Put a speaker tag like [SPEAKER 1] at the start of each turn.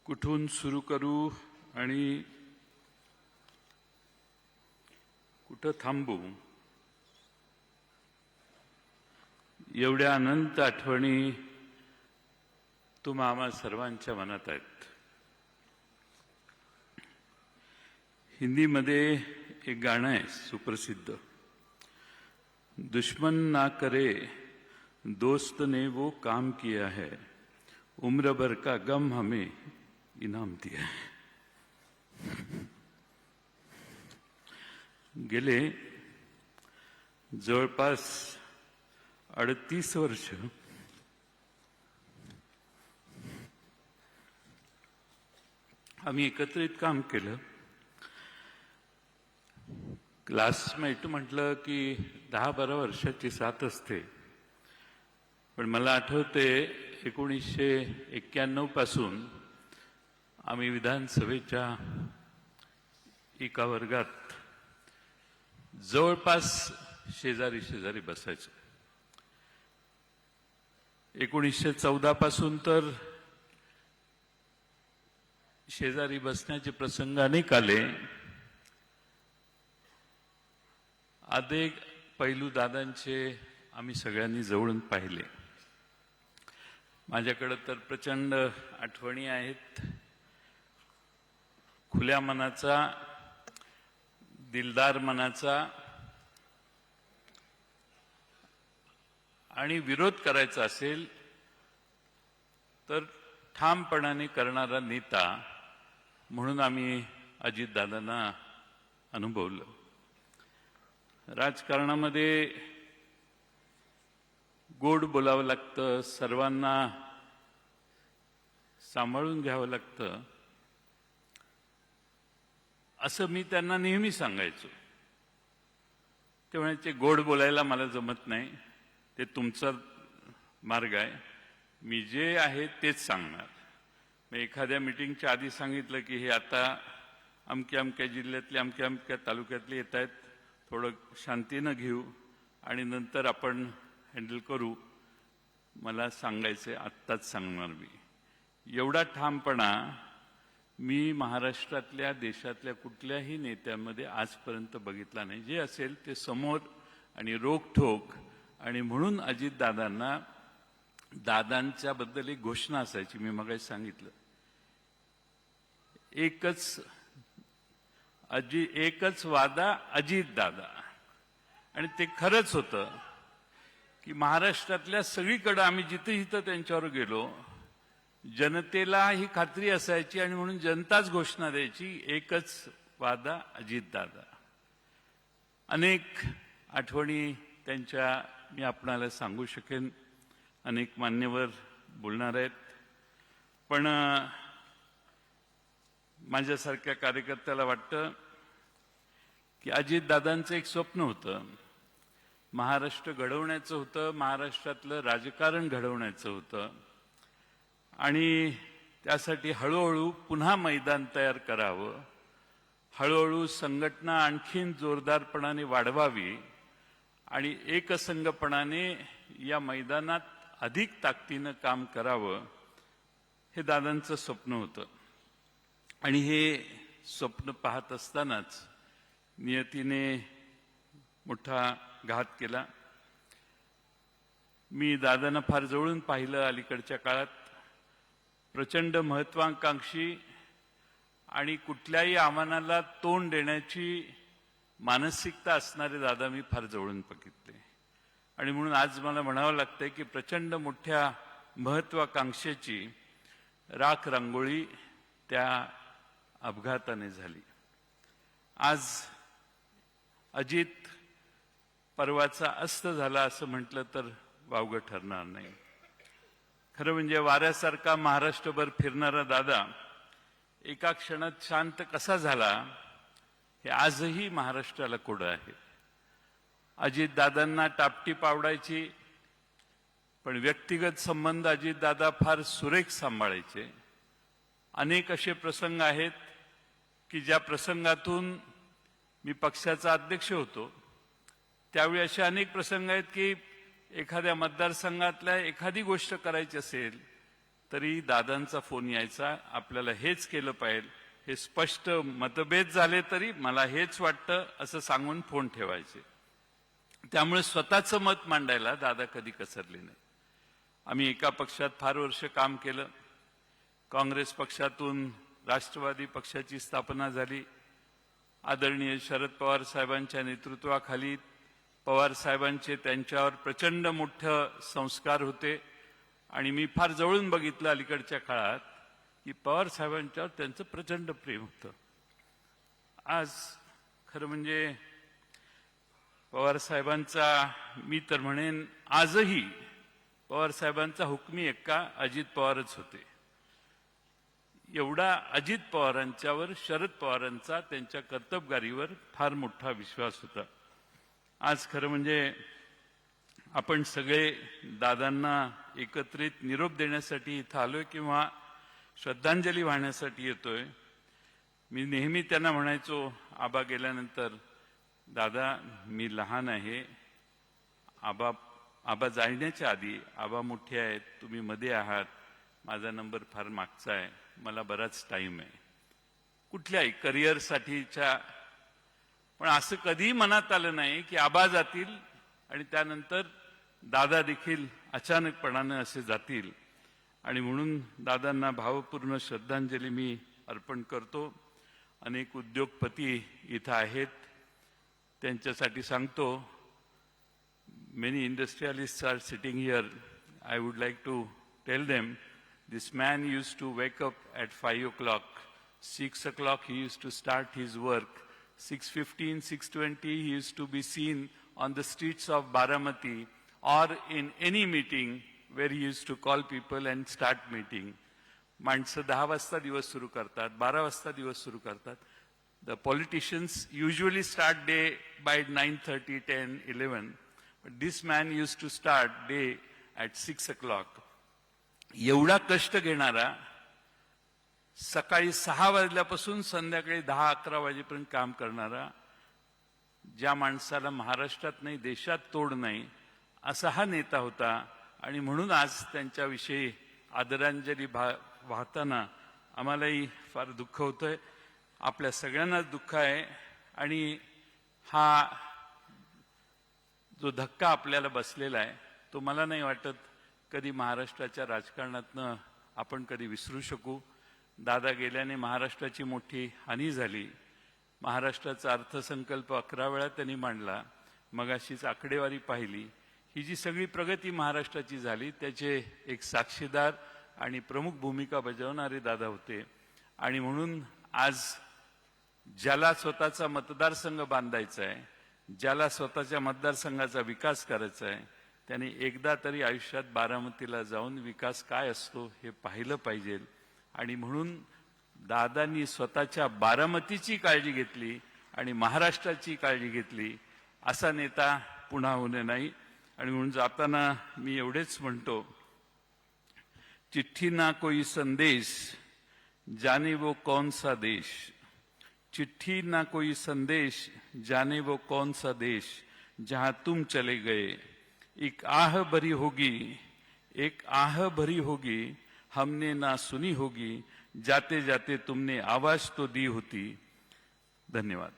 [SPEAKER 1] कुठून सुरू करू आणि कुठं थांबू, एवढ्या अनंत आठवणी तुम्हा आम्हा सर्वांच्या मनात आहेत. हिंदीमध्ये एक गाणं आहे सुप्रसिद्ध, दुश्मन ना करे दोस्त ने वो काम किया है, उम्र भर का गम हमें इनाम दिया है. गेले जवळपास 38 वर्ष आम्ही एकत्रित काम केलं. क्लासमेट म्हटलं की 10-12 वर्षाची साथ असते, पण मला आठवते 1991 पासून आम्ही विधानसभेच्या एका वर्गात जवळपास शेजारी शेजारी बसायचो. 1914 पासून तर शेजारी बसण्याचे प्रसंग अनेक आले. अनेक पैलू दादांचे आम्ही सगळ्यांनी जवळून पाहिले. माझ्याकडे तर प्रचंड आठवणी आहेत. खुल्या मनाचा, दिलदार मनाचा आणि विरोध करायचा असेल तर ठामपणाने करणारा नेता म्हणून आम्ही अजितदादांना अनुभवलं. राजकारणामध्ये गोड बोलावं लागतं, सर्वांना सांभाळून घ्यावं लागतं, असं मी त्यांना नेहमी सांगायचो. ते म्हणायचे गोड बोलायला मला जमत नाही, ते तुमचा मार्ग आहे, मी जे आहे तेच सांगणार. मग एखाद्या मिटिंगच्या आधी सांगितलं की हे आता अमक्या अमक्या जिल्ह्यातले अमक्या अमक्या तालुक्यातले येत आहेत, थोडं शांतीनं घेऊ आणि नंतर आपण हँडल करू. मला सांगायचं आत्ताच सांगणार मी. एवढा ठामपणा मी महाराष्ट्रातल्या देशातल्या कुठल्याही नेत्यामध्ये आजपर्यंत बघितला नाही. जे असेल ते समोर आणि रोखठोक. आणि म्हणून अजितदादांना दादांच्या बद्दल एक घोषणा असायची, मी मगाशी सांगितलं, एकच वादा अजितदादा. आणि ते खरंच होतं की महाराष्ट्रातल्या सगळीकडे आम्ही जिथे जिथं त्यांच्यावर गेलो, जनतेला ही खात्री असायची आणि म्हणून जनताच घोषणा द्यायची, एकच वादा अजितदादा. अनेक आठवणी त्यांच्या मी आपणाला सांगू शकेन, अनेक मान्यवर बोलणार आहेत, पण माझ्यासारख्या कार्यकर्त्याला वाटतं की अजितदादांचं एक स्वप्न होतं, महाराष्ट्र घडवण्याचं होतं, महाराष्ट्रातलं राजकारण घडवण्याचं होतं. आणि त्यासाठी हळूहळू पुन्हा मैदान तयार करावं, हळूहळू संघटना आणखीन जोरदारपणाने वाढवावी आणि एकसंघपणाने या मैदानात अधिक ताकदीनं काम करावं, हे दादांचं स्वप्न होतं. आणि हे स्वप्न पाहत असतानाच नियतीने मोठा घात केला. मी दादांना फार जवळून पाहिलं अलीकडच्या काळात. प्रचंड महत्वाकांक्षी आणि कुठल्याही आव्हानाला तोंड देण्याची मानसिकता असणारे दादा मी फार जवळून बघितले. आणि म्हणून आज मला म्हणावं लागतंय की प्रचंड मोठ्या महत्वाकांक्षेची राख रांगोळी त्या अपघाताने झाली. आज अजित पर्वाचा अस्त झाला असं म्हटलं तर वावगं ठरणार नाही. खरं म्हणजे वाऱ्यासारखा महाराष्ट्रभर फिरणारा दादा एका क्षणात शांत कसा झाला हे आजही महाराष्ट्राला कोडं आहे. अजितदादांना टापटीप आवडायची, पण व्यक्तिगत संबंध अजितदादा फार सुरेख सांभाळायचे. अनेक असे प्रसंग आहेत की ज्या प्रसंगातून मी पक्षाचा अध्यक्ष होतो, त्यावेळी असे अनेक प्रसंग आहेत की एखाद्या मतदारसंघातल्या एखादी गोष्ट करायची असेल तरी दादांचा फोन यायचा, आपल्याला हेच केलं पाहिजे, हे स्पष्ट मतभेद झाले तरी मला हेच वाटतं असं सांगून फोन ठेवायचे. त्यामुळे स्वतःचं मत मांडायला दादा कधी कसरले नाही. आम्ही एका पक्षात फार वर्ष काम केलं. काँग्रेस पक्षातून राष्ट्रवादी पक्षाची स्थापना झाली. आदरणीय शरद पवार साहेबांच्या नेतृत्वाखाली पवार साहेबांचे त्यांच्यावर प्रचंड मोठे संस्कार होते आणि मी फार जवळून बघितलं अलीकडच्या काळात की पवार साहेबांच्यावर त्यांचं प्रचंड प्रेम होतं. आज खरं म्हणजे पवार साहेबांचा, मी तर म्हणेन आजही पवार साहेबांचा हुकमी एक्का अजित पवारच होते. एवढा अजित पवारांच्यावर शरद पवारांचा त्यांच्या कर्तबगारीवर फार मोठा विश्वास होता. आज खरं म्हणजे आपण सगळे दादांना एकत्रित निरोप देण्यासाठी इथं आलोय किंवा श्रद्धांजली वाहण्यासाठी येतोय. मी नेहमी त्यांना म्हणायचो, आबा गेल्यानंतर, दादा मी लहान आहे, आबा जाण्याच्या आधी, आबा मोठे आहेत, तुम्ही मध्ये आहात, माझा नंबर फार मागचा आहे, मला बराच टाइम आहे कुठल्याही करिअरसाठीच्या. पण असं कधीही मनात आलं नाही की आबा जातील आणि त्यानंतर दादा देखील अचानकपणानं असे जातील. आणि म्हणून दादांना भावपूर्ण श्रद्धांजली मी अर्पण करतो. अनेक उद्योगपती इथं आहेत, त्यांच्यासाठी सांगतो, many industrialists are sitting here. I would like to tell them, this man used to wake up at 5 o'clock. 6 o'clock he used to start his work. 6:15, 6:20 he used to be seen on the streets of Baramati or in any meeting where he used to call people and start meeting. माणसं 10 वाजता दिवस सुरू करतात, 12 वाजता दिवस सुरू करतात. The politicians usually start day by 9:30, 10, 11. But this man used to start day at 6 o'clock. एवढा कष्ट घेणारा, सकाळी 6 वाजल्यापासून संध्याकाळी 10-11 वाजेपर्यंत काम करणारा, ज्या माणसाला महाराष्ट्रात नाही देशात तोड नाही, असा हा नेता होता. आणि म्हणून आज त्यांच्याविषयी आदरांजली वाहताना आम्हालाही फार दुःख होतंय, आपल्या सगळ्यांनाच दुःख आहे. आणि हा जो धक्का आपल्याला बसलेला आहे तो मला नाही वाटत कधी महाराष्ट्राच्या राजकारणातनं आपण कधी विसरू शकू. दादा गेल्याने महाराष्ट्राची मोठी हानी झाली. महाराष्ट्राचा अर्थसंकल्प 11 वेळा त्यांनी मांडला. मगाशीच आकडेवारी पाहिली. ही जी सगळी प्रगती महाराष्ट्राची झाली त्याचे एक साक्षीदार आणि प्रमुख भूमिका बजावणारे दादा होते. आणि म्हणून आज ज्याला स्वतःचा मतदारसंघ बांधायचा आहे, ज्याला स्वतःच्या मतदारसंघाचा विकास करायचा आहे, त्यांनी एकदा तरी आयुष्यात बारामतीला जाऊन विकास काय असतो हे पाहिलं पाहिजे. आणि म्हणून दादांनी स्वतःच्या बारामतीची काळजी घेतली आणि महाराष्ट्राची काळजी घेतली. असा नेता पुन्हा होणे नाही. आणि म्हणून जाताना मी एवढेच म्हणतो, चिठ्ठी ना कोई संदेश, जाने वो कौन सा देश. चिट्ठी ना कोई संदेश, जाने वो कौन सा देश, जहां तुम चले गए. एक आह भरी होगी, एक आह भरी होगी, हमने ना सुनी होगी, जाते जाते तुमने आवाज तो दी होती. धन्यवाद.